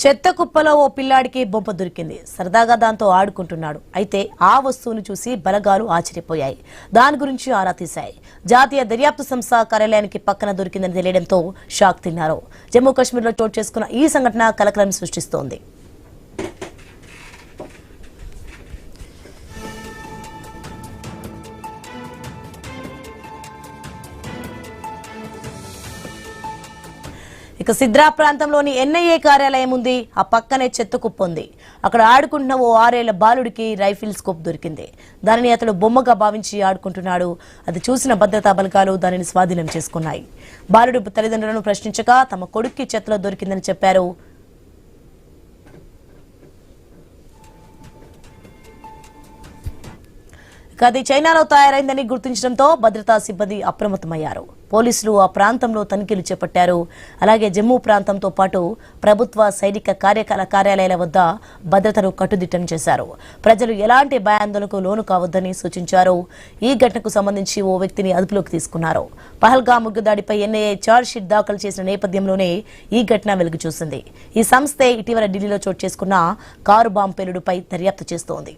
చెత్త కుప్పలో ఓ పిల్లాడికి బొమ్మ దొరికింది. సరదాగా దాంతో ఆడుకుంటున్నాడు. అయితే ఆ వస్తువును చూసి బలగాలు ఆశ్చర్యపోయాయి. దాని గురించి ఆరా తీశాయి. జాతీయ దర్యాప్తు సంస్థ కార్యాలయానికి పక్కన దొరికిందని తెలియడంతో షాక్ తిన్నారు. జమ్మూ కాశ్మీర్లో చోటు చేసుకున్న ఈ సంఘటన కలకలం సృష్టిస్తోంది. ఇక సిద్రా ప్రాంతంలోని ఎన్ఐఏ కార్యాలయం ఉంది. ఆ పక్కనే చెత్త కుప్ప ఉంది. అక్కడ ఆడుకుంటున్న ఓ 6 ఏళ్ల బాలుడికి రైఫిల్ స్కోప్ దొరికింది. దానిని అతడు బొమ్మగా భావించి ఆడుకుంటున్నాడు. అది చూసిన భద్రతా బలగాలు దానిని స్వాధీనం చేసుకున్నాయి. బాలుడు తల్లిదండ్రులను ప్రశ్నించగా తమ కొడుక్కి చెత్తలో దొరికిందని చెప్పారు. అది చైనాలో తయారైందని గుర్తించడంతో భద్రతా సిబ్బంది అప్రమత్తమయ్యారు. పోలీసులు ఆ ప్రాంతంలో తనిఖీలు చేపట్టారు. అలాగే జమ్మూ ప్రాంతంతో పాటు ప్రభుత్వ సైనిక కార్యాలయాల వద్ద భద్రతను కట్టుదిట్టం చేశారు. ప్రజలు ఎలాంటి భయాందోళనకు లోను కావద్దని సూచించారు. ఈ ఘటనకు సంబంధించి ఓ వ్యక్తిని అదుపులోకి తీసుకున్నారు. పహల్గామ్ ఉగ్రదాడిపై ఎన్ఐఏ ఛార్జ్షీట్ దాఖలు చేసిన నేపథ్యంలోనే ఈ ఘటన వెలుగు చూసింది. ఈ సంస్థే ఇటీవల ఢిల్లీలో చోటు చేసుకున్న కారు బాంబు పేలుడుపై దర్యాప్తు చేస్తోంది.